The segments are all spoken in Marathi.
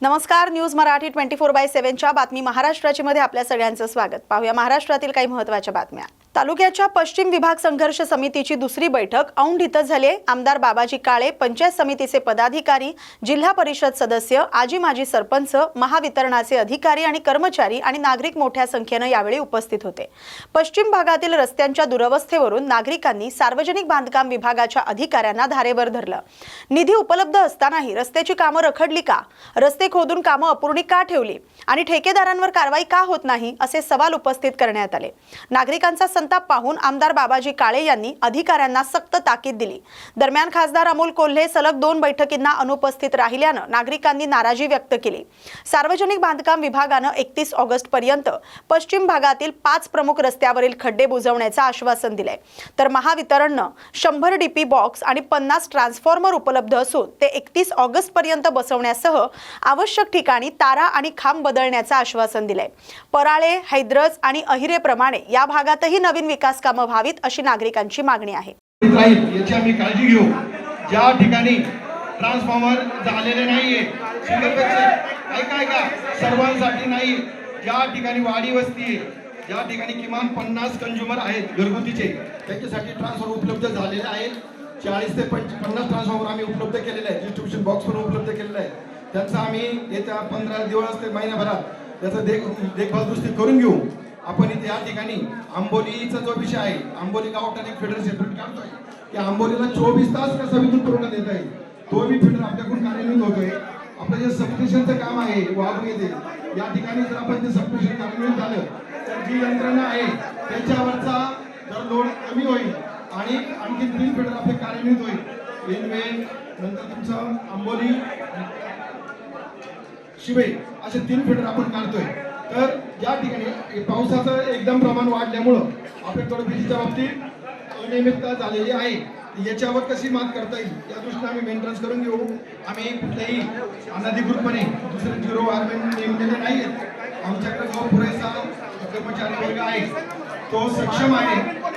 नमस्कार, न्यूज मराठी 24/7च्या बातमी महाराष्ट्राची मध्ये आपल्या सगळ्यांचं स्वागत। पाहूया महाराष्ट्रातील काही महत्त्वाच्या बातम्या। तालुक्याच्या पश्चिम विभाग संघर्ष समितीची दुसरी बैठक औंढ इथं झाली। आमदार बाबाजी काळे, पंचायत समितीचे पदाधिकारी, जिल्हा परिषद सदस्य, आजी माजी सरपंच, महावितरणाचे अधिकारी आणि कर्मचारी आणि नागरिक मोठ्या संख्येने यावेळी उपस्थित होते। पश्चिम भागातील रस्त्यांच्या दुरवस्थेवरून नागरिकांनी सार्वजनिक बांधकाम विभागाच्या अधिकाऱ्यांना धारेवर धरलं। निधी उपलब्ध असतानाही रस्त्याची कामं रखडली का? रस्ते खोदून कामं अपूर्ण का ठेवली आणि ठेकेदारांवर कारवाई का होत नाही असे सवाल उपस्थित करण्यात आले। नागरिकांचा संताप पाहून आमदार बाबाजी काळे यांनी अधिकाऱ्यांना सक्त ताकीद दिली। दरम्यान खासदार अमोल कोल्हे सलग 2 बैठकींना अनुपस्थित राहिल्यानं नागरिकांनी नाराजी व्यक्त केली। सार्वजनिक बांधकाम विभागानं 31 ऑगस्ट पर्यंत पश्चिम भागातील 5 प्रमुख रस्त्यावरील खड्डे बुजवण्याचं आश्वासन दिले, तर महावितरणनं 100 डीपी बॉक्स आणि 50 ट्रान्सफॉर्मर उपलब्ध असून ते 31 ऑगस्ट पर्यंत बसवण्यासह आवश्यक ठिकाणी तारा आणि खांब बदलण्याचं आश्वासन दिले। पराळे, हैदरज आणि अहिरेप्रमाणे या भागातही नवीन विकास कामं व्हावीत अशी नागरिकांची मागणी आहे। याची आम्ही काळजी घेऊ। ज्या ठिकाणी ट्रान्सफॉर्मर झालेले नाहीये, ऐका सर्वांसाठी नाही, ज्या ठिकाणी वाडी वस्ती आहे, ज्या ठिकाणी किमान 50 कंझ्युमर आहेत घरगुतीचे, त्यांच्यासाठी ट्रान्सफॉर्मर उपलब्ध झालेले आहेत। 40 ते 50 ट्रान्सफॉर्मर आम्ही उपलब्ध केलेले आहेत, डिस्ट्रीब्युशन बॉक्स पण उपलब्ध केलेले आहे। त्यांचा आम्ही येत्या 15 दिवस ते महिनाभरात त्याचा देखभाल दुरुस्ती करून घेऊ। आपण इथे या ठिकाणी आंबोलीचा जो विषय आहे, आंबोली गावठाण एक फिडर सेपरेट काढतोय की आंबोलीला 24 तास कसा विद्युत पुरवठा देता येईल, तो बी फिडर आपल्याकडून कार्यान्वित होतोय। आपलं जे सबस्टेशनचं काम आहे वाहून येते, या ठिकाणी जर आपण ते सबस्टेशन कार्यान्वित झालं तर जी यंत्रणा आहे त्याच्यावरचा जर लोड कमी होईल आणि आणखी 3 फिडर आपले कार्यान्वित होईल। रेल्वे नंतर तुमचं आंबोली शिवे असे 3 फिडर आपण काढतोय। तर या ठिकाणी पावसाचं एकदम प्रमाण वाढल्यामुळं आपल्याकडे विजेच्या बाबतीत अनियमितता झालेली आहे। याच्यावर कशी मात करता येईल या दृष्टीने आम्ही मेंटेनन्स करून घेऊ। आम्ही कुठल्याही अनधिकृतपणे दुसरे झिरो वायरमॅन नेमलेले नाही आहेत। आमच्याकडे जो पुरेसा कर्मचारी वर्ग आहे तो सक्षम आहे।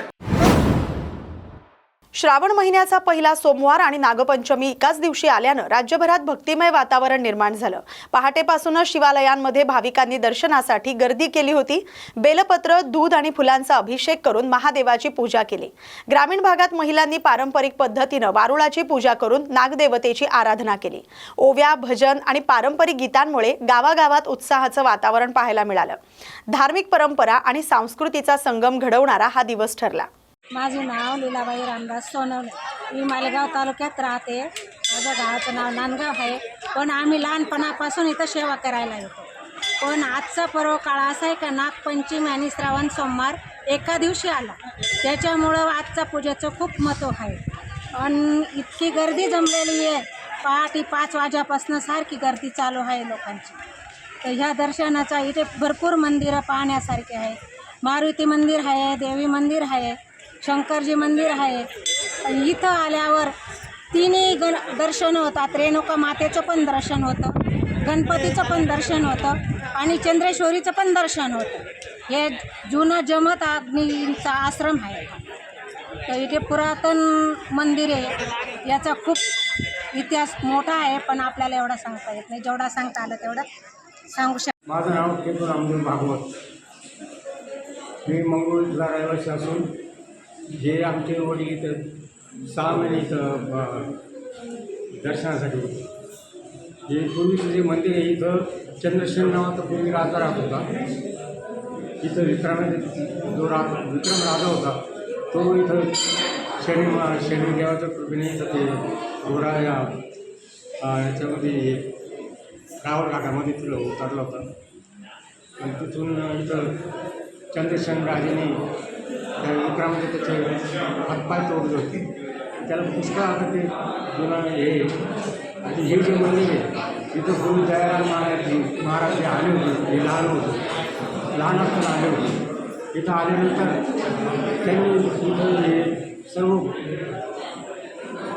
श्रावण महिन्याचा पहिला सोमवार आणि नागपंचमी एकाच दिवशी आल्यानं राज्यभरात भक्तिमय वातावरण निर्माण झालं। पहाटेपासूनच शिवालयांमध्ये भाविकांनी दर्शनासाठी गर्दी केली होती। बेलपत्र, दूध आणि फुलांचा अभिषेक करून महादेवाची पूजा केली। ग्रामीण भागात महिलांनी पारंपरिक पद्धतीनं वारुळाची पूजा करून नागदेवतेची आराधना केली। ओव्या, भजन आणि पारंपरिक गीतांमुळे गावागावात उत्साहाचं वातावरण पाहायला मिळालं। धार्मिक परंपरा आणि संस्कृतीचा संगम घडवणारा हा दिवस ठरला। माझे नाव लीलाबाई रामदास सोनवणे, मी मालेगाव तालुक्यात राहते। माझं गावाचं नाव नांदगाव आहे, पण आम्ही लहानपणापासून इथं सेवा करायला येतो। पण आजचा पर्व काळ असा आहे का नागपंचमी आणि श्रावण सोमवार एका दिवशी आला, त्याच्यामुळं आजचा पूजेचं खूप महत्त्व आहे। आणि इतकी गर्दी जमलेली आहे, पहाटे 5 वाजेपासून सारखी गर्दी चालू आहे लोकांची। तर ह्या दर्शनाचा इथे भरपूर मंदिरं पाहण्यासारखे आहे। मारुती मंदिर आहे, देवी मंदिर आहे, शंकरजी मंदिर आहे। इथं आल्यावर तिन्ही दर्शन होतात। रेणुका मातेचं पण दर्शन होतं, गणपतीचं पण दर्शन होतं आणि चंद्रेश्वरीचं पण दर्शन होतं। हे जुनं जमत अग्नीचा आश्रम आहे। तर इथे पुरातन मंदिर आहे, याचा खूप इतिहास मोठा आहे, पण आपल्याला एवढा सांगता येत नाही। जेवढा सांगता आलं तेवढं सांगू शकतो। माझं नाव केतू रामदेव भागवत, मी मंगळूरला रहिवासी असून जे आमचे वडील इथं 6 महिने इथं दर्शनासाठी होते। हे पूर्वीचं जे मंदिर आहे, इथं चंद्रसेन नावाचा पूर्वी राजा राहत होता। इथं विक्रम राजा होता, तो इथं शनी देवाच्या कृपेने इथं ते घोडा याच्यामध्ये रावण घाटामध्ये तिला उतरला होता। आणि तिथून इथं चंद्रसेन राजाने त्या विक्रामध्ये त्याचे हातपाय तोडले होते। त्याला पुष्कळ आता ते जुनं हे आणि हे जे मंदिर आहे तिथं गुरु दयाराम महाराज जे आले होते, हे लहान असताना आले होते। इथं आल्यानंतर त्यांनी इथं हे सर्व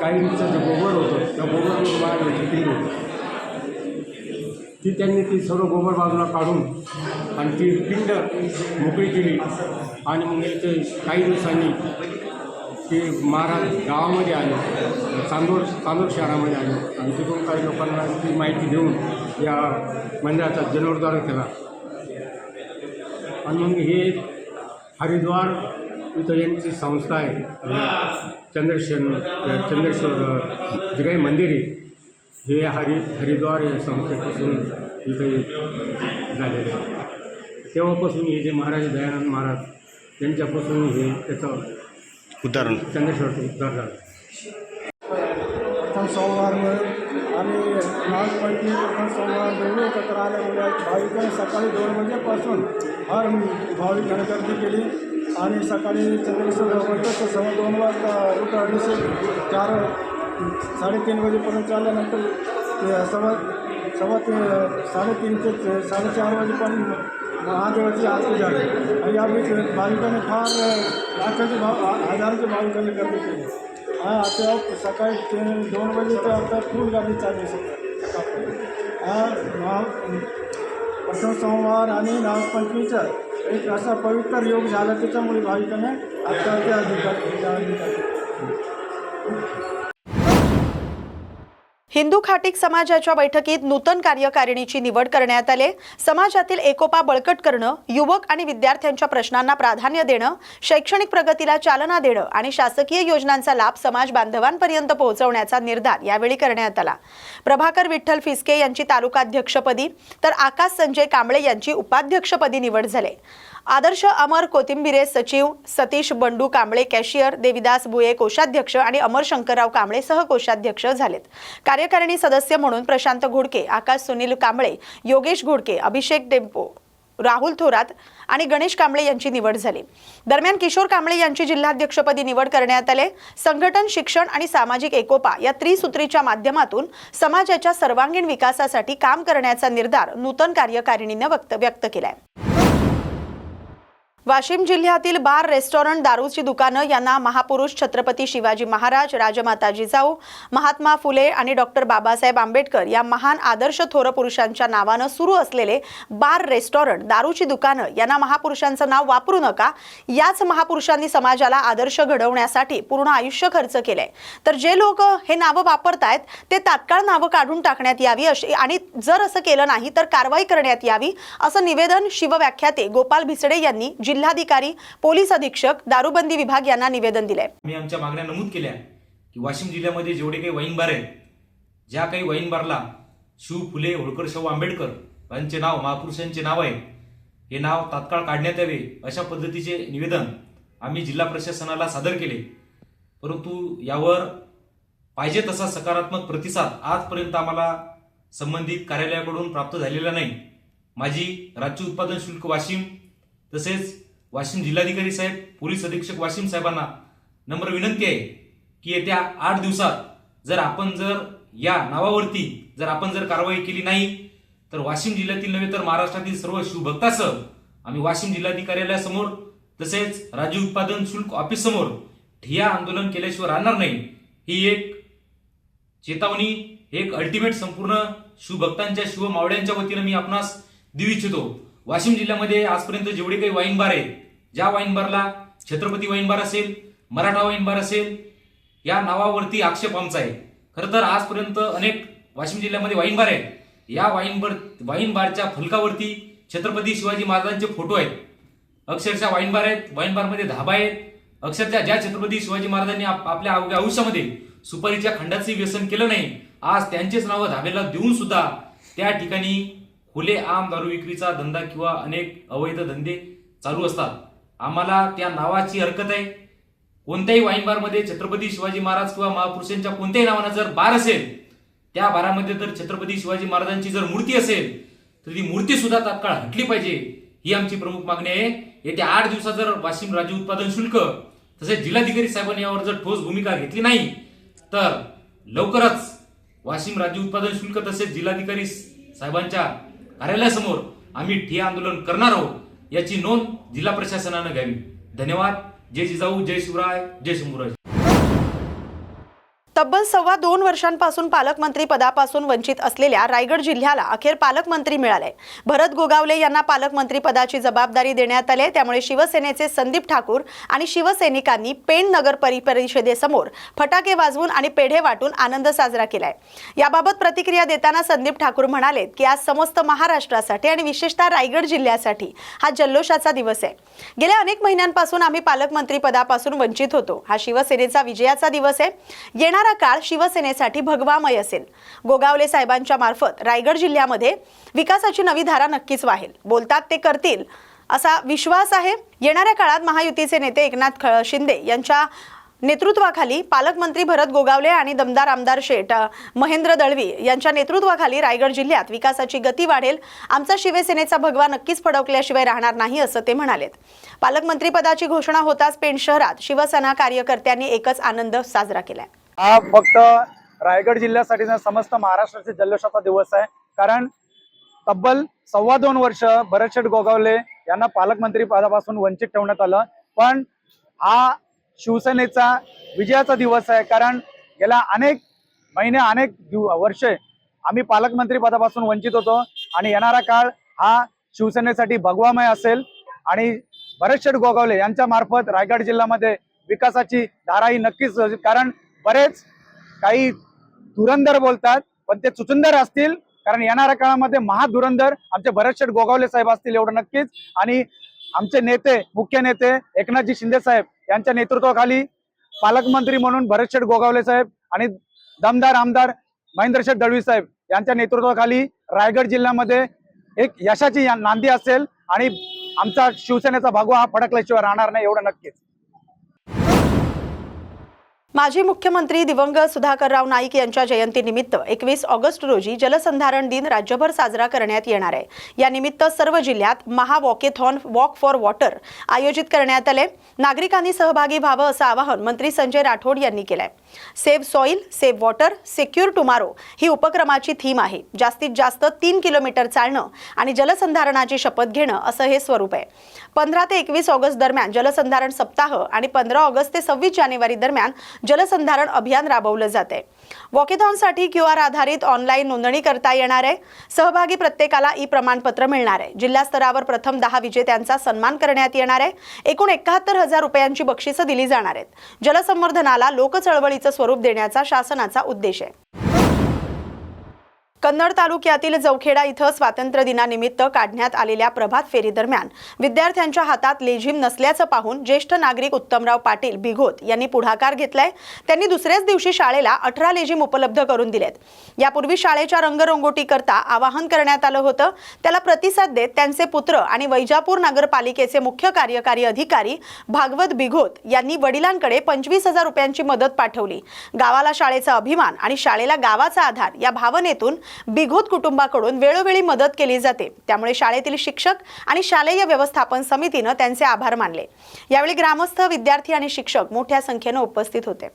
गाईचं जे गोबर होतं त्या गोबर मारण्याची ती होती, ती त्यांनी ती सर्व गोबर बाजूला काढून आणि ती पिंड मोकळी केली। आणि मग इथे काही दिवसांनी ते महाराज गावामध्ये आले, चांदोड शहरामध्ये आले आणि तिथून काही लोकांना ती माहिती देऊन या मंदिराचा जीर्णोद्धार केला आणि मग हे हरिद्वार इथं यांची संस्था आहे चंद्रेश्वर जे काही मंदिर आहे हे हरिद्वार या संस्थेपासून इथे झालेले आहे. तेव्हापासून हे जे महाराज दयानंद महाराज यांच्यापासून हे त्याचं उदाहरण चंद्रेश्वरचं उद्धार झालं. प्रथम सोमवारमध्ये आणि नागपंचमी प्रथम सोमवार दोन्ही एकत्र आल्यामुळे भाविकांनी सकाळी 2 वाजेपासून हर भाविकांनी गर्दी केली आणि सकाळी चंद्रेश्वर मंदिराचं 2:15 वाजता रूट अडीचशे 3:30 वाजेपर्यंत चालल्यानंतर 3:30 ते 4:30 वाजेपर्यंत महादेवाची आरती झाली आणि यावेळी भाविकांनी फार हजाराच्या भाविकांनी गर्दी केली. आता सकाळी 2 वाजे तर आता फुल गाडी चालू प्रथम सोमवार आणि नागपंचमीचा एक असा पवित्र योग झाला त्याच्यामुळे भाविकांनी आता त्या अधिकार हिंदू खाटीक समाजाच्या बैठकीत नूतन कार्यकारिणीची निवड करण्यात आली. समाजातील एकोपा बळकट करणं, युवक आणि विद्यार्थ्यांच्या प्रश्नांना प्राधान्य देणं, शैक्षणिक प्रगतीला चालना देणं आणि शासकीय योजनांचा लाभ समाज बांधवांपर्यंत पोहोचवण्याचा निर्धार यावेळी करण्यात आला. प्रभाकर विठ्ठल फिसके यांची तालुकाध्यक्षपदी तर आकाश संजय कांबळे यांची उपाध्यक्षपदी निवड झाली. आदर्श अमर कोथिंबिरे सचिव, सतीश बंडू कांबळे कॅशियर, देविदास बुये कोषाध्यक्ष आणि अमर शंकरराव कांबळे सहकोषाध्यक्ष झालेत. कार्यकारिणी सदस्य म्हणून प्रशांत घोडके, आकाश सुनील कांबळे, योगेश घोडके, अभिषेक टेम्पो, राहुल थोरात आणि गणेश कांबळे यांची निवड झाली. दरम्यान किशोर कांबळे यांची जिल्हाध्यक्षपदी निवड करण्यात आली. संघटन, शिक्षण आणि सामाजिक एकोपा या त्रिसूत्रीच्या माध्यमातून समाजाच्या सर्वांगीण विकासासाठी काम करण्याचा निर्धार नूतन कार्यकारिणीने व्यक्त केलाय. वाशिम जिल्ह्यातील बार, रेस्टॉरंट, दारूची दुकानं यांना महापुरुष छत्रपती शिवाजी महाराज, राजमाता जिजाऊ, महात्मा फुले आणि डॉक्टर बाबासाहेब आंबेडकर या महान आदर्श थोर पुरुषांच्या नावानं सुरू असलेले बार, रेस्टॉरंट, दारूची दुकानं यांना महापुरुषांचं नाव वापरू नका. याच महापुरुषांनी समाजाला आदर्श घडवण्यासाठी पूर्ण आयुष्य खर्च केलंय. तर जे लोक हे नावं वापरतायत ते तात्काळ नावं काढून टाकण्यात यावी आणि जर असं केलं नाही तर कारवाई करण्यात यावी असं निवेदन शिवव्याख्याते गोपाल भिसडे यांनी जिल्हाधिकारी, पोलीस अधीक्षक, दारूबंदी विभाग यांना निवेदन दिले. आम्ही आमच्या मागण्या नमूद केल्या की वाशिम जिल्ह्यामध्ये जेवढे काही वाईन बार आहेत, ज्या काही वाईन बारला शिव फुले, होळकर, शाहू आंबेडकर यांचे नाव, महापुरुषांचे नाव आहे, हे नाव तात्काळ काढण्यात यावे अशा पद्धतीचे निवेदन आम्ही जिल्हा प्रशासनाला सादर केले. परंतु यावर पाहिजे तसा सकारात्मक प्रतिसाद आजपर्यंत आम्हाला संबंधित कार्यालयाकडून प्राप्त झालेला नाही. माझी राज्य उत्पादन शुल्क वाशिम तसेच वाशिम जिल्हाधिकारी साहेब, पोलीस अधीक्षक वाशिम साहेबांना नम्र विनंती आहे की येत्या 8 दिवसात जर या नावावरती कारवाई केली नाही तर वाशिम जिल्ह्यातील नव्हे तर महाराष्ट्रातील सर्व शिवभक्तासह आम्ही वाशिम जिल्हाधिकारी कार्यालयासमोर तसेच राज्य उत्पादन शुल्क ऑफिस समोर ठिय्या आंदोलन केल्याशिवाय राहणार नाही. ही एक चेतावणी, एक अल्टिमेट संपूर्ण शिवभक्तांच्या, शिवमावळ्यांच्या वतीनं मी आपणास देऊ इच्छितो. वाशिम जिल्ह्यामध्ये आजपर्यंत जेवढे काही वाईन बार आहेत, ज्या वाईन बारला छत्रपती वाईन बार असेल, मराठा वाईन बार असेल, या नावावरती आक्षेप आमचा आहे. खरं तर आजपर्यंत अनेक वाशिम जिल्ह्यामध्ये वाईन बार आहेत. या वाईन बारच्या फलकावरती छत्रपती शिवाजी महाराजांचे फोटो आहेत. अक्षरशः वाईन बार आहेत, वाईन बारमध्ये धाबा आहेत. अक्षरशः ज्या छत्रपती शिवाजी महाराजांनी आपल्या आयुष्यामध्ये सुपारीच्या खंडाचे व्यसन केलं नाही, आज त्यांचेच नावं धाब्याला देऊन सुद्धा त्या ठिकाणी खुले आम दारू विक्रीचा धंदा किंवा अनेक अवैध धंदे चालू असतात. आम्हाला त्या नावाची हरकत आहे. कोणत्याही वाईन बारमध्ये छत्रपती शिवाजी महाराज किंवा महापुरुषांच्या कोणत्याही नावानं जर बार असेल, त्या बारामध्ये जर छत्रपती शिवाजी महाराजांची जर मूर्ती असेल तर ती मूर्ती सुद्धा तात्काळ हटली पाहिजे, ही आमची प्रमुख मागणी आहे. येत्या 8 दिवसात जर वाशिम राज्य उत्पादन शुल्क तसेच जिल्हाधिकारी साहेबांनी यावर जर ठोस भूमिका घेतली नाही तर लवकरच वाशिम राज्य उत्पादन शुल्क तसेच जिल्हाधिकारी साहेबांच्या कार्यालयासमोर आम्ही ठिय्या आंदोलन करणार आहोत, याची नोंद जिल्हा प्रशासनानं घ्यावी. धन्यवाद. जय जिजाऊ, जय शिवराय, जय शंभूराज. तब्बल 2.25 वर्षांपासून पालकमंत्री पदापासून वंचित असलेल्या रायगड जिल्ह्याला अखेर पालकमंत्री मिळाले. भरत गोगावले यांना पालकमंत्री पदाची जबाबदारी देण्यात आली. त्यामुळे शिवसेनेचे संदीप ठाकूर आणि शिवसैनिकांनी पेण नगर परिषदेसमोर फटाके वाजवून आणि पेढे वाटून आनंद साजरा केलाय. याबाबत प्रतिक्रिया देताना संदीप ठाकूर म्हणाले की आज समस्त महाराष्ट्रासाठी आणि विशेषतः रायगड जिल्ह्यासाठी हा जल्लोषाचा दिवस आहे. गेल्या अनेक महिन्यांपासून आम्ही पालकमंत्री पदापासून वंचित होतो. हा शिवसेनेचा विजयाचा दिवस आहे. येणारा काळ शिवसेनेसाठी भगवामय असेल. गोगावले साहेबांच्या मार्फत रायगड जिल्ह्यामध्ये विकासाची नवी धारा नक्कीच वाहेल. बोलतात ते करतील असा विश्वास आहे. येणाऱ्या काळात महायुतीचे नेते एकनाथ शिंदे यांच्या नेतृत्वाखाली पालकमंत्री भरत गोगावले आणि दमदार आमदार शेठ महेंद्र दळवी यांच्या नेतृत्वाखाली रायगड जिल्ह्यात विकासाची गती वाढेल. आमचा शिवसेनेचा भगवा नक्कीच फडकल्याशिवाय राहणार नाही असं ते म्हणालेत. पालकमंत्री पदाची घोषणा होताच पेण शहरात शिवसेना कार्यकर्त्यांनी एकच आनंद साजरा केलाय. हा फक्त रायगड जिल्ह्यासाठी समस्त महाराष्ट्राचे जल्लोषाचा दिवस आहे. कारण तब्बल 2.25 वर्ष भरतशेठ गोगावले यांना पालकमंत्री पदापासून वंचित ठेवण्यात आलं. पण हा शिवसेनेचा विजयाचा दिवस आहे. कारण गेल्या अनेक महिने अनेक वर्षे आम्ही पालकमंत्री पदापासून वंचित होतो आणि येणारा काळ हा शिवसेनेसाठी भगवामय असेल. आणि भरतशेठ गोगावले यांच्या मार्फत रायगड जिल्ह्यामध्ये विकासाची धारा ही नक्कीच, कारण बरेच काही धुरंधर बोलतात पण ते चुचुंदर असतील. कारण येणाऱ्या काळामध्ये महाधुरंधर आमचे भरतशेठ गोगावले साहेब असतील एवढं नक्कीच. आणि आमचे नेते, मुख्य नेते एकनाथजी शिंदे साहेब यांच्या नेतृत्वाखाली पालकमंत्री म्हणून भरतशेठ गोगावले साहेब आणि दमदार आमदार महेंद्रशेठ दळवी साहेब यांच्या नेतृत्वाखाली रायगड जिल्ह्यामध्ये एक यशाची नांदी असेल आणि आमचा शिवसेनेचा भगवा हा फडकल्याशिवाय राहणार नाही एवढं नक्कीच. माजी मुख्यमंत्री दिवंगत सुधाकरराव नाईक यांच्या जयंतीनिमित्त 21 ऑगस्ट रोजी जलसंधारण दिन राज्यभर साजरा करण्यात येणार आहे. या निमित्त सर्व जिल्ह्यात महावॉकेथॉन वॉक फॉर वॉटर आयोजित करण्यात आले. नागरिकांनी सहभागी व्हावं असं आवाहन मंत्री संजय राठोड यांनी केलंय. Save soil, save water, secure tomorrow ही उपक्रमाची थीम आहे. जास्तीत जास्त 3 किलोमीटर चालणं आणि जलसंधारणाची शपथ घेणं असं हे स्वरूप आहे. 15 ते 21 ऑगस्ट दरम्यान जलसंधारण सप्ताह आणि 15 ऑगस्ट ते 26 जानेवारी दरम्यान जलसंधारण अभियान राबवलं जाते. वॉकेथॉनसाठी QR आधारित ऑनलाईन नोंदणी करता येणार आहे. सहभागी प्रत्येकाला ई प्रमाणपत्र मिळणार आहे. जिल्हा स्तरावर प्रथम 10 विजेत्यांचा सन्मान करण्यात येणार आहे. एकूण 71,000 रुपयांची बक्षिसं दिली जाणार आहेत. जलसंवर्धनाला लोकचळवळीचं स्वरूप देण्याचा शासनाचा उद्देश आहे. कन्नड तालुक्यातील जवखेडा इथं स्वातंत्र्य दिनानिमित्त काढण्यात आलेल्या प्रभात फेरी दरम्यान विद्यार्थ्यांच्या हातात लेझीम नसल्याचं पाहून ज्येष्ठ नागरिक उत्तमराव पाटील बिघोत यांनी पुढाकार घेतलाय. त्यांनी दुसऱ्याच दिवशी शाळेला 18 लेझीम उपलब्ध करून दिलेत. यापूर्वी शाळेच्या रंगरंगोटी करता आवाहन करण्यात आलं होतं. त्याला प्रतिसाद देत त्यांचे पुत्र आणि वैजापूर नगरपालिकेचे मुख्य कार्यकारी अधिकारी भागवत बिघोत यांनी वडिलांकडे 25,000 रुपयांची मदत पाठवली. गावाला शाळेचा अभिमान आणि शाळेला गावाचा आधार या भावनेतून बिघोत कुटुंबाकडून वेळोवेळी मदत केली जाते. त्यामुळे शाळेतील शिक्षक आणि शालेय व्यवस्थापन समितीनं त्यांचे आभार मानले. यावेळी ग्रामस्थ, विद्यार्थी आणि शिक्षक मोठ्या संख्येने उपस्थित होते.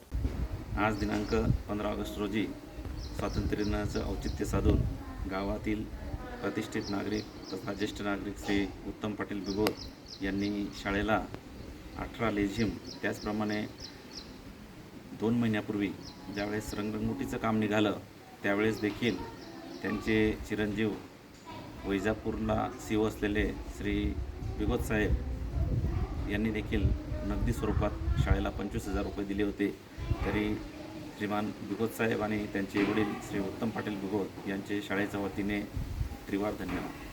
आज दिनांक 15 ऑगस्ट रोजी स्वातंत्र्य दिनाचं औचित्य साधून गावातील प्रतिष्ठित नागरिक तथा ज्येष्ठ नागरिक श्री उत्तम पाटील बिघोत यांनी शाळेला 18 लेझीम, त्याचप्रमाणे 2 महिन्यापूर्वी ज्यावेळेस रंगरंगोटीचं काम निघालं त्यावेळेस देखील त्यांचे चिरंजीव वैजापूरला सीओ असलेले श्री बिघोत साहेब यांनी देखील नगदी स्वरूपात शाळेला 25,000 रुपये दिले होते. तरी श्रीमान बिघोत साहेब आणि त्यांचे वडील श्री उत्तम पाटील बिघोत यांचे शाळेच्या वतीने त्रिवार धन्यवाद.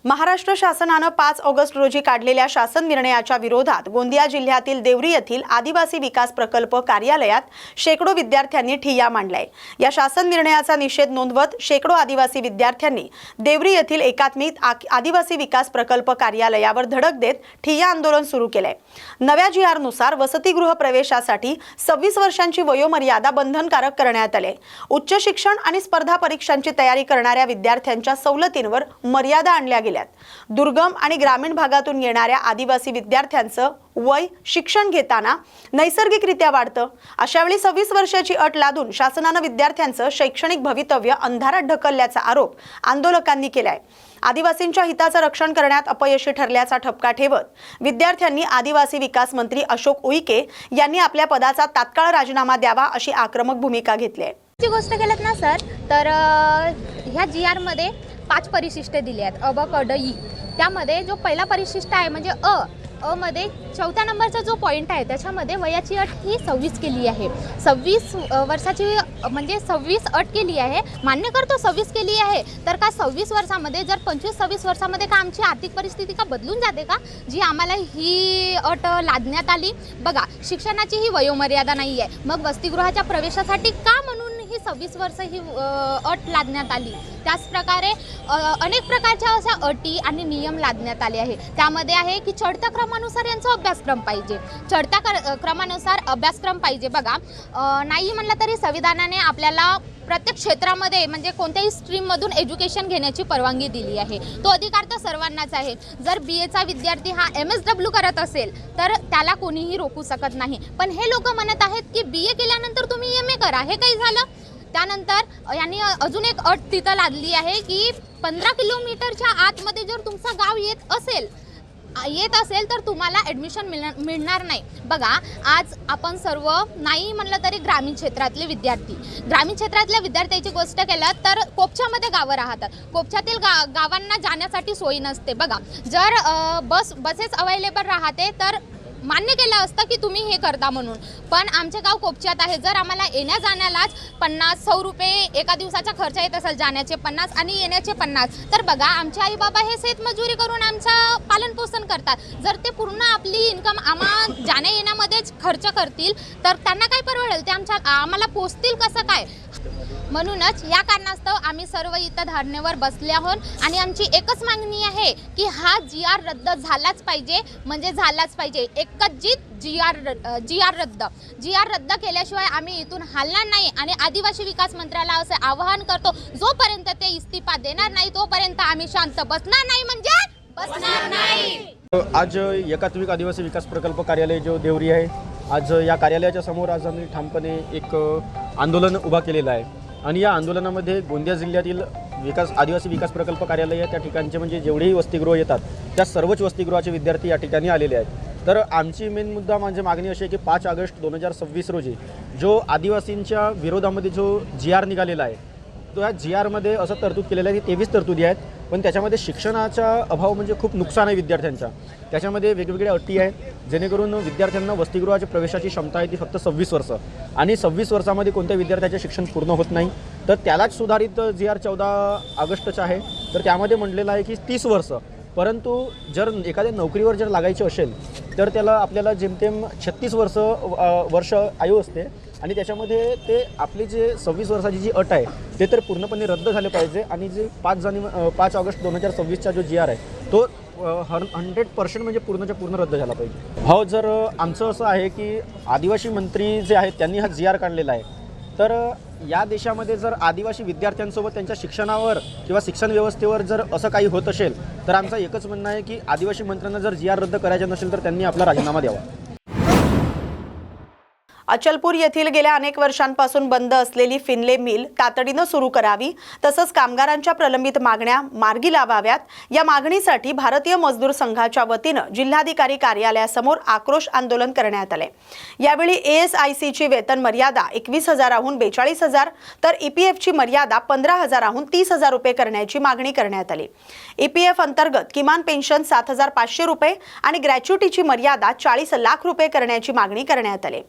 महाराष्ट्र शासनानं 5 ऑगस्ट रोजी काढलेल्या शासन निर्णयाच्या विरोधात गोंदिया जिल्ह्यातील देवरी येथील आदिवासी विकास प्रकल्प कार्यालयात शेकडो विद्यार्थ्यांनी ठिय्या मांडलाय. या शासन निर्णयाचा निषेध नोंदवत शेकडो आदिवासी विद्यार्थ्यांनी देवरी येथील एकात्मिक आदिवासी विकास प्रकल्प कार्यालयावर धडक देत ठिय्या आंदोलन सुरू केलंय. नव्या GR नुसार वसतिगृह प्रवेशासाठी 26 वर्षांची वयोमर्यादा बंधनकारक करण्यात आली. उच्च शिक्षण आणि स्पर्धा परीक्षांची तयारी करणाऱ्या विद्यार्थ्यांच्या सवलतींवर मर्यादा आणल्या गेल्या. केल्यात. दुर्गम आणि ग्रामीण भागातून येणाऱ्या आदिवासी विद्यार्थ्यांचं वय शिक्षण घेताना नैसर्गिकरित्या वाढतं. अशावेळी 26 वर्षाची अट लादून शासनानं विद्यार्थ्यांचं शैक्षणिक भवितव्य अंधारात ढकलल्याचा आरोप आंदोलकांनी केलाय. आदिवासींच्या हिताचं रक्षण करण्यात अपयशी ठरल्याचा ठपका ठेवत विद्यार्थ्यांनी आदिवासी विकास मंत्री अशोक उईके यांनी आपल्या पदाचा तात्काळ राजीनामा द्यावा अशी आक्रमक भूमिका घेतली आहे. ची गोष्ट केलं ना सर, तर ह्या GR मध्ये 5 परिशिष्ट दिले आहेत, अ ब क ड इ. त्यामध्ये जो पहिला परिशिष्ट आहे म्हणजे अ मध्ये 4थ्या नंबरचा जो पॉईंट आहे त्याच्यामध्ये वयाची अट ही 26 केली आहे. 26 वर्षाची म्हणजे 26 अट केली आहे. मान्य करतो 26 केली आहे, तर का 26 वर्षामध्ये जर 25-26 वर्षामध्ये का आमची आर्थिक परिस्थिती का बदलून जाते का, जी आम्हाला ही अट लादण्यात आली. बघा, शिक्षणाची ही वयोमर्यादा नाही आहे, मग वसतिगृहाच्या प्रवेशासाठी का म्हणून ही 26 वर्ष ही अट लादण्यात आली. त्याचप्रकारे अनेक प्रकारच्या अशा अटी आणि नियम लादण्यात आले आहे. त्यामध्ये आहे की चढत्या क्रमानुसार यांचा अभ्यासक्रम पाहिजे, चढत्या क्रमानुसार अभ्यासक्रम पाहिजे. बघा, नाही म्हणलं तरी संविधानाने आपल्याला प्रत्येक क्षेत्रामध्ये म्हणजे कोणत्याही स्ट्रीममधून एज्युकेशन घेण्याची परवानगी दिली आहे. तो अधिकार तर सर्वांनाच आहे. जर BAचा विद्यार्थी हा MSW करत असेल तर त्याला कोणीही रोखू शकत नाही. पण हे लोक म्हणत आहेत की BA केल्यानंतर तुम्ही MA करा. हे काही झालं. त्यानंतर यांनी अजून एक अट तिथं लादली आहे की 15 किलोमीटरच्या आतमध्ये जर तुमचं गाव येत असेल तर तुम्हाला ॲडमिशन मिळणार नाही. बघा, आज आपण सर्व नाही म्हणलं तरी ग्रामीण क्षेत्रातले विद्यार्थ्याची गोष्ट केलं तर कोपच्यामध्ये गावं राहतात. कोपच्यातील गावांना जाण्यासाठी सोयी नसते. बघा, जर बसेस अवेलेबल राहते तर मान्य केलं असतं की तुम्ही हे करता म्हणून, पण आमचे गाव कोपच्यात आहे. जर आम्हाला येण्या जाण्यालाच 50-100 रुपये एका दिवसाचा खर्च येत असेल, जाण्याचे 50 आणि येण्याचे 50, तर बघा, आमचे आई बाबा हे शेतमजुरी करून आमचं पालनपोषण करतात. जर ते पूर्ण आपली इन्कम जाण्या येण्यामध्येच खर्च करतील तर त्यांना काय परवडेल, ते आम्हाला पोचतील कसं काय. म्हणूनच या कारणास्तव आम्ही सर्व इथं धरणेवर बसले आहोत आणि आमची एकच मागणी आहे की हा GR रद्द झालाच पाहिजे, म्हणजे झालाच पाहिजे. एकच जीत, GR रद्द केल्याशिवाय आम्ही इथून हलणार नाही. आणि आदिवासी विकास मंत्र्याला असे आवाहन करतो, जोपर्यंत ते इस्तीफा देणार नाही तोपर्यंत आम्ही शांत बसणार नाही, म्हणजे बसणार नाही. आज एकात्मिक आदिवासी विकास प्रकल्प कार्यालय जो देवरी आहे, आज या कार्यालयाच्या समोर आज आम्ही ठामपणे एक आंदोलन उभा केलेलं आहे. आणि या आंदोलनामध्ये गोंदिया जिल्ह्यातील आदिवासी विकास प्रकल्प कार्यालय आहे त्या ठिकाणचे म्हणजे जेवढेही वसतिगृह येतात त्या सर्वच वसतिगृहाचे विद्यार्थी या ठिकाणी आलेले आहेत. तर आमची मेन मुद्दा म्हणजे मागणी अशी आहे की 5 ऑगस्ट 2026 रोजी जो आदिवासींच्या विरोधामध्ये जो GR निघालेला आहे, तो या GRमध्ये असं तरतूद केलेलं आहे की 23 तरतुदी आहेत, पण त्याच्यामध्ये शिक्षणाचा अभाव म्हणजे खूप नुकसान आहे विद्यार्थ्यांचा. त्याच्यामध्ये वेगवेगळ्या अटी आहेत जेणेकरून विद्यार्थ्यांना वसतिगृहाची प्रवेशाची क्षमता आहे ती फक्त 26 वर्ष, आणि 26 वर्षामध्ये कोणत्या विद्यार्थ्याचे शिक्षण पूर्ण होत नाही. तर त्यालाच सुधारित GR 14 ऑगस्टचा आहे, तर त्यामध्ये म्हटलेलं आहे की 30 वर्ष. परंतु जर एखाद्या नोकरीवर जर लागायची असेल तर त्याला आपल्याला जेमतेम 36 वर्ष आयु असते, आणि त्याच्यामध्ये ते आपली जे 26 वर्षाची जी अट आहे ते तर पूर्णपणे रद्द झाले पाहिजे. आणि जे 5 ऑगस्ट 2026चा जो GR आहे तो 100% म्हणजे पूर्णच्या पूर्ण रद्द झाला पाहिजे. हो, जर आमचं असं आहे की आदिवासी मंत्री जे आहेत त्यांनी हा GR काढलेला आहे, तर या देशामध्ये जर आदिवासी विद्यार्थ्यांसोबत त्यांच्या शिक्षणावर किंवा शिक्षण व्यवस्थेवर जर असं काही होत असेल तर आमचं एकच म्हणणं आहे की आदिवासी मंत्र्यांना जर GR रद्द करायचा नसेल तर त्यांनी आपला राजीनामा द्यावा. अचलपूर येथील गेल्या अनेक वर्षांपासून बंद असलेली फिनले मिल तातडीनं सुरू करावी, तसंच कामगारांच्या प्रलंबित मागण्या मार्गी लावाव्यात. या मागणीसाठी भारतीय मजदूर संघाच्या वतीनं जिल्हाधिकारी कार्यालयासमोर आक्रोश आंदोलन करण्यात आले. यावेळी ASICची वेतन मर्यादा 21,000हून 42,000 तर EPFची मर्यादा 15,000हून 30,000 रुपये करण्याची मागणी करण्यात आली. EPF अंतर्गत किमान पेन्शन 7,500 रुपये आणि ग्रॅच्युटीची मर्यादा 40 लाख रुपये करण्याची मागणी करण्यात आली.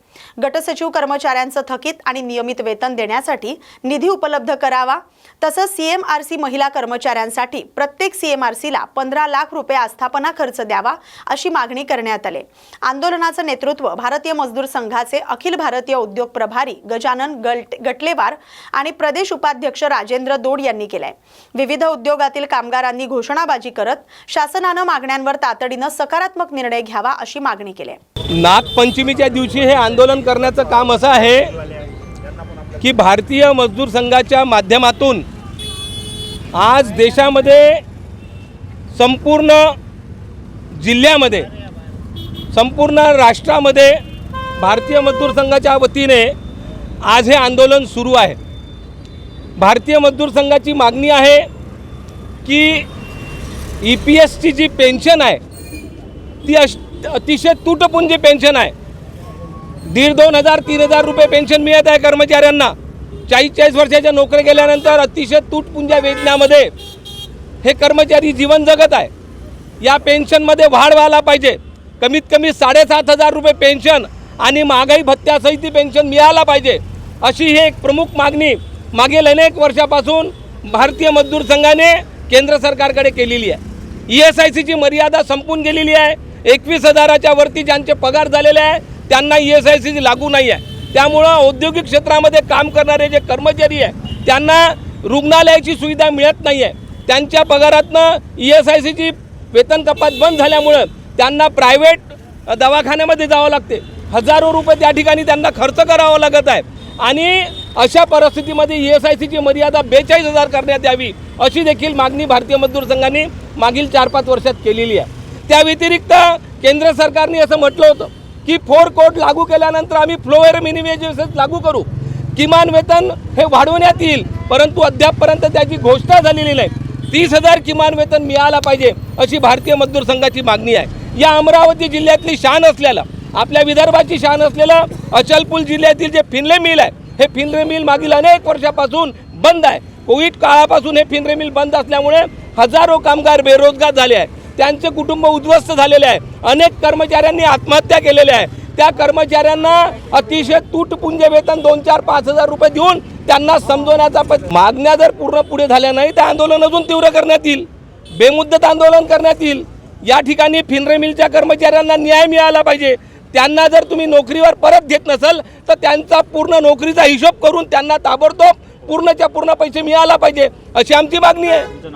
गटसचिव कर्मचाऱ्यांचं थकीत आणि नियमित वेतन देण्यासाठी निधी उपलब्ध करावा, तसंच CMRC महिला कर्मचाऱ्यांसाठी प्रत्येक CMRCला 15 लाख रुपये आस्थापना खर्च द्यावा अशी मागणी करण्यात आली. आंदोलनाचं नेतृत्व भारतीय मजदूर संघाचे अखिल भारतीय उद्योग प्रभारी गजानन गटलेवार आणि प्रदेश उपाध्यक्ष राजेंद्र दोड यांनी केलंय. विविध उद्योगातील कामगारांनी घोषणाबाजी करत शासनानं मागण्यांवर तातडीनं सकारात्मक निर्णय घ्यावा अशी मागणी केली. नागपंचमीच्या दिवशी हे आंदोलन करण्याचं काम असं आहे की भारतीय मजदूर संघाच्या माध्यमातून आज देशामध्ये संपूर्ण जिल्ह्यामध्ये, संपूर्ण राष्ट्रामध्ये भारतीय मजदूर संघाच्या वतीने आज हे आंदोलन सुरू आहे. भारतीय मजदूर संघाची मागणी आहे की EPSची जी पेन्शन आहे ती अतिशय तुटपुंजी पेन्शन आहे. 1,500-2,000-3,000 रुपये पेन्शन मिळत आहे कर्मचाऱ्यांना. 40 वर्षाच्या नोकरी गेल्यानंतर अतिशय तुटपुंज्या वेतनामध्ये हे कर्मचारी जीवन जगत आहे. या पेन्शनमध्ये वाढ व्हायला पाहिजे. कमीत कमी 7,500 रुपये पेन्शन आणि महागाई भत्त्यासहित ती पेन्शन मिळायला पाहिजे, अशी ही एक प्रमुख मागणी मागील अनेक वर्षापासून भारतीय मजदूर संघाने केंद्र सरकारकडे केलेली आहे. ESICची मर्यादा संपून गेलेली आहे. 21,000च्या वरती ज्यांचे पगार झालेले आहे त्यांना ESIC लागू नाही आहे. त्यामुळं औद्योगिक क्षेत्रामध्ये काम करणारे जे कर्मचारी आहे त्यांना रुग्णालयाची सुविधा मिळत नाही आहे. त्यांच्या पगारातनं ESICची वेतन कपात बंद झाल्यामुळं त्यांना प्रायव्हेट दवाखान्यामध्ये जावं लागते. हजारो रुपये त्या ठिकाणी त्यांना खर्च करावा लागत आहे. आणि अशा परिस्थितीमध्ये ESICची मर्यादा 42,000 करण्यात यावी, अशी देखील मागणी भारतीय मजदूर संघाने मागील 4-5 वर्षात केलेली आहे. त्या व्यतिरिक्त केंद्र सरकारने असं म्हटलं होतं की 4 कोड लागू केल्यानंतर आम्ही फ्लोअर मिनिमम लागू करू, किमान वेतन हे वाढवण्यात येईल, परंतु अद्यापपर्यंत त्याची घोषणा झालेली नाही. 30,000 किमान वेतन मिळाला पाहिजे, अशी भारतीय मजदूर संघाची मागणी आहे. या अमरावती जिल्ह्यातली शान असलेलं, आपल्या विदर्भाची शान असलेलं अचलपूर जिल्ह्यातील जे फिनले मिल आहे, हे फिनले मिल मागील अनेक वर्षापासून बंद आहे. कोविड काळापासून हे फिनले मिल बंद असल्यामुळे हजारो कामगार बेरोजगार झाले आहेत. त्यांचे कुटुंब उद्ध्वस्त झालेले आहे. अनेक कर्मचाऱ्यांनी आत्महत्या केलेल्या आहे. त्या कर्मचाऱ्यांना अतिशय तुटपुंज वेतन 2,000-5,000 रुपये देऊन त्यांना समजवण्याचा मागण्या जर पूर्ण पुढे झाल्या नाही तर आंदोलन अजून तीव्र करण्यात येईल, बेमुदत आंदोलन करण्यात येईल. या ठिकाणी फिनरे मिलच्या कर्मचाऱ्यांना न्याय मिळाला पाहिजे. त्यांना जर तुम्ही नोकरीवर परत घेत नसाल तर त्यांचा पूर्ण नोकरीचा हिशोब करून त्यांना ताबडतोब पूर्णच्या पूर्ण पैसे मिळाला पाहिजे, अशी आमची मागणी आहे.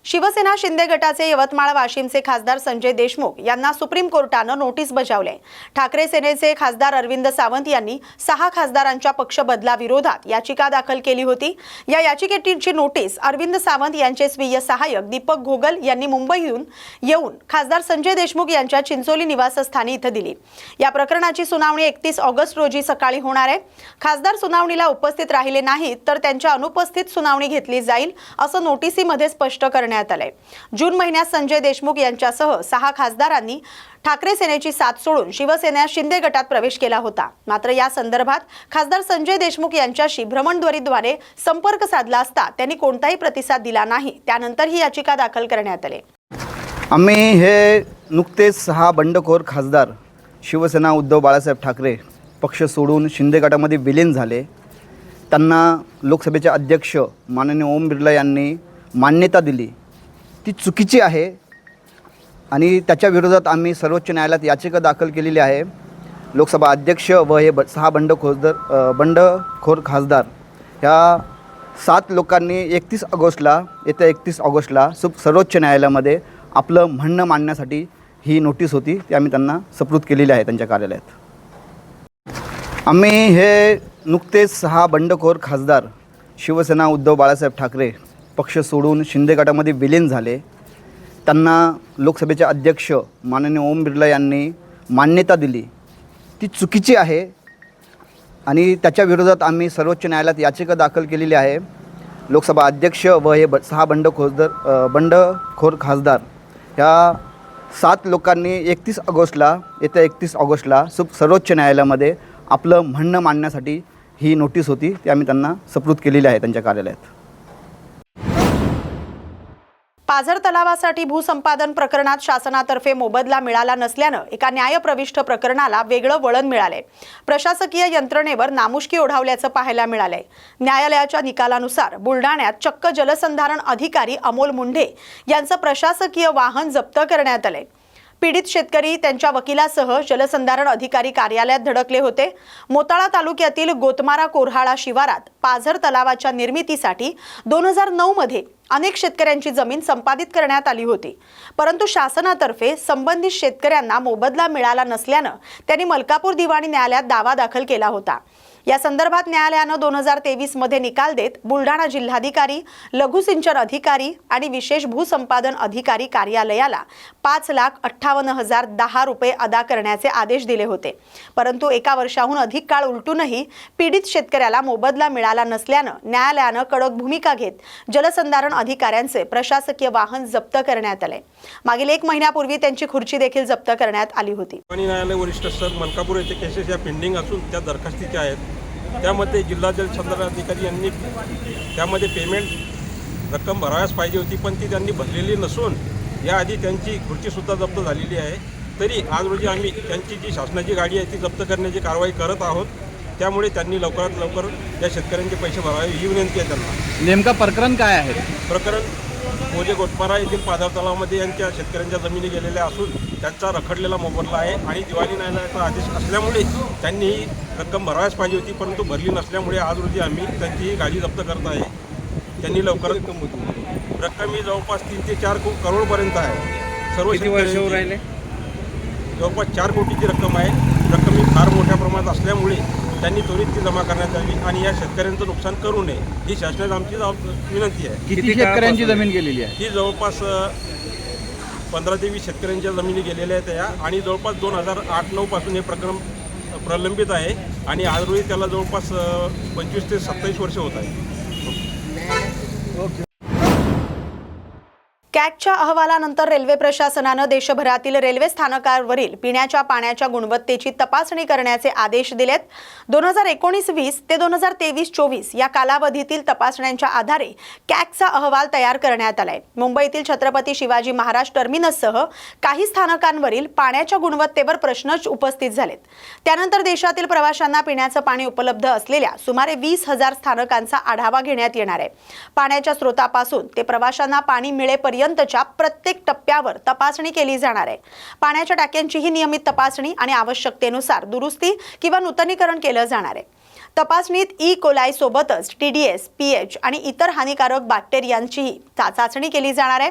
शिवसेना शिंदे गटाचे यवतमाळ वाशिमचे खासदार संजय देशमुख यांना सुप्रीम कोर्टानं नोटीस बजावली आहे. ठाकरे सेनेचे खासदार अरविंद सावंत यांनी 6 खासदारांच्या पक्ष बदलाविरोधात याचिका दाखल केली होती. या याचिकेची नोटीस अरविंद सावंत यांचे स्वीय सहाय्यक दीपक घोगल यांनी मुंबईहून येऊन खासदार संजय देशमुख यांच्या चिंचोली निवासस्थानी इथं दिली. या प्रकरणाची सुनावणी 31 ऑगस्ट रोजी सकाळी होणार आहे. खासदार सुनावणीला उपस्थित राहिले नाहीत तर त्यांच्या अनुपस्थित सुनावणी घेतली जाईल, असं नोटीसीमध्ये स्पष्ट करण्यात आलंय. जून महिन्यात संजय देशमुख यांच्यासह 6 खासदारांनी ठाकरे सेनेची साथ सोडून शिवसेना शिंदे गटात प्रवेश केला होता. मात्र या संदर्भात खासदार संजय देशमुख यांच्याशी भ्रमणध्वनीद्वारे संपर्क साधला असता त्यांनी कोणताही प्रतिसाद दिला नाही. त्यानंतर ही याचिका दाखल करण्यात आली. आम्ही हे नुकतेच 6 बंडखोर खासदार शिवसेना उद्धव बाळासाहेब ठाकरे पक्ष सोडून शिंदे गटामध्ये विलीन झाले. त्यांना लोकसभेचे अध्यक्ष माननीय ओम बिर्ला यांनी मान्यता दिली, ती चुकीची आहे आणि त्याच्या विरोधात आम्ही सर्वोच्च न्यायालयात याचिका दाखल केलेली आहे. लोकसभा अध्यक्ष व हे 6 बंडखोर खासदार ह्या 7 लोकांनी येत्या 31 ऑगस्टला सर्वोच्च न्यायालयामध्ये आपलं म्हणणं मांडण्यासाठी ही नोटीस होती, ती आम्ही त्यांना सुपूर्द केलेली आहे त्यांच्या कार्यालयात. आम्ही हे नुकतेच 6 बंडखोर खासदार शिवसेना उद्धव बाळासाहेब ठाकरे पक्ष सोडून शिंदे गटामध्ये विलीन झाले. त्यांना लोकसभेचे अध्यक्ष माननीय ओम बिर्ला यांनी मान्यता दिली, ती चुकीची आहे आणि त्याच्या विरोधात आम्ही सर्वोच्च न्यायालयात याचिका दाखल केलेली आहे. लोकसभा अध्यक्ष व हे 6 बंडखोर खासदार ह्या 7 लोकांनी येत्या 31 ऑगस्टला सर्वोच्च न्यायालयामध्ये आपलं म्हणणं मांडण्यासाठी ही नोटीस होती, ती आम्ही त्यांना सुपूर्द केलेली आहे त्यांच्या कार्यालयात. पाझर तलावासाठी भूसंपादन प्रकरणात शासनातर्फे मोबदला मिळाला नसल्यानं एका न्यायप्रविष्ट प्रकरणाला वेगळं वळण मिळालंय. प्रशासकीय यंत्रणेवर नामुष्की ओढावल्याचं पाहायला मिळालंय. न्यायालयाच्या निकालानुसार बुलडाण्यात चक्क जलसंधारण अधिकारी अमोल मुंढे यांचं प्रशासकीय वाहन जप्त करण्यात आलंय. पीडित शेतकरी त्यांच्या वकिलासह जलसंधारण अधिकारी कार्यालयात धडकले होते. मोताळा तालुक्यातील गोतमारा कोऱ्हाळा शिवारात पाझर तलावाच्या निर्मितीसाठी 2009 मध्ये अनेक शेतकऱ्यांची जमीन संपादित करण्यात आली होती, परंतु शासनातर्फे संबंधित शेतकऱ्यांना मोबदला मिळाला नसल्यानं त्यांनी मलकापूर दिवाणी न्यायालयात दावा दाखल केला होता. या संदर्भात न्यायालयानं 2023 मध्ये निकाल देत बुलढाणा जिल्हाधिकारी, लघु सिंचन अधिकारी आणि विशेष भूसंपादन अधिकारी कार्यालयाला 5,58,010 रुपये अदा करण्याचे आदेश दिले होते. परंतु 1 वर्षाहून अधिक काळ उलटूनही पीडित शेतकऱ्याला मोबदला मिळाला नसल्यानं न्यायालयानं कडक भूमिका घेत जलसंधारण अधिकाऱ्यांचे प्रशासकीय वाहन जप्त करण्यात आले. मागील 1 महिन्यापूर्वी त्यांची खुर्ची देखील जप्त करण्यात आली होती. न्यायालय वरिष्ठ स्तर मलकापूर येथे केसेस या पेंडिंग असून त्या दरखास्तीच्या आहेत. त्यामध्ये जिल्हा जलसंधारण अधिकारी यांनी त्यामध्ये पेमेंट रक्कम भराव्यास पाहिजे होती, पण ती त्यांनी भरलेली नसून याआधी त्यांची खुर्चीसुद्धा जप्त झालेली आहे. तरी आज रोजी आम्ही त्यांची जी शासनाची गाडी आहे ती जप्त करण्याची कारवाई करत आहोत. त्यामुळे त्यांनी लवकरात लवकर या शेतकऱ्यांचे पैसे भरावे ही विनंती आहे त्यांना. नेमका प्रकरण काय आहे? प्रकरण मोजे गोटपारा येथील पाझर तलावामध्ये यांच्या शेतकऱ्यांच्या जमिनी गेलेल्या असून त्यांचा रखडलेला मोबदला आहे आणि दिवाळी न्यायालयाचा आदेश असल्यामुळे त्यांनी ही रक्कम भराव्यास पाहिजे होती, परंतु भरली नसल्यामुळे आज रोजी आम्ही त्यांची ही गाडी जप्त करत आहे. त्यांनी लवकरच रक्कम ही जवळपास 3 ते 4 करोडपर्यंत आहे. सर्व शेतकऱ्यांवर राहिले जवळपास 4 कोटीची रक्कम आहे. रक्कम ही फार मोठ्या प्रमाणात असल्यामुळे त्यांनी त्वरित ती जमा करण्यात यावी आणि या शेतकऱ्यांचं नुकसान करू नये ही शासनाची आमची विनंती आहे. किती शेतकऱ्यांची जमीन गेलेली आहे? ही जवळपास 15 ते 20 शेतकऱ्यांच्या जमिनी गेलेल्या आहेत या आणि जवळपास 2008-09 पासून हे प्रकरण प्रलंबित आहे आणि आज रोजी त्याला जवळपास 25 ते 27 वर्ष होत आहे. कॅगच्या अहवालानंतर रेल्वे प्रशासनानं देशभरातील रेल्वे स्थानकांवरील पिण्याच्या पाण्याच्या गुणवत्तेची तपासणी करण्याचे आदेश दिलेत. 2019-20 ते 2023-24 या कालावधीतील तपासण्यांच्या आधारे कॅगचा अहवाल तयार करण्यात आलाय. मुंबईतील छत्रपती शिवाजी महाराज टर्मिनससह काही स्थानकांवरील पाण्याच्या गुणवत्तेवर प्रश्न उपस्थित झालेत. त्यानंतर देशातील प्रवाशांना पिण्याचं पाणी उपलब्ध असलेल्या सुमारे 20,000 स्थानकांचा आढावा घेण्यात येणार आहे. पाण्याच्या स्रोतापासून ते प्रवाशांना पाणी मिळेपर्यंतच्या प्रत्येक टप्प्यावर तपासणी केली जाणार आहे. पाण्याच्या टाक्यांचीही नियमित तपासणी आणि आवश्यकतेनुसार दुरुस्ती किंवा नूतनीकरण केलं जाणार आहे. तपासणीत ई कोलाई सोबतच TDS, pH आणि इतर हानिकारक बॅक्टेरियांचीही चाचणी केली जाणार आहे.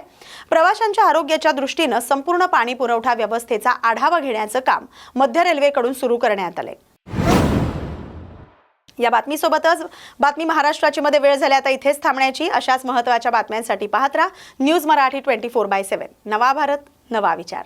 प्रवाशांच्या आरोग्याच्या दृष्टीनं संपूर्ण पाणी पुरवठा व्यवस्थेचा आढावा घेण्याचं काम मध्य रेल्वेकडून सुरू करण्यात आले. या बातमीसोबतच बातमी महाराष्ट्राची मध्ये वेळ झाली आता इथेच थांबण्याची. अशाच महत्त्वाच्या बातम्यांसाठी पाहत राहा न्यूज मराठी 24/7. नवा भारत, नवा विचार.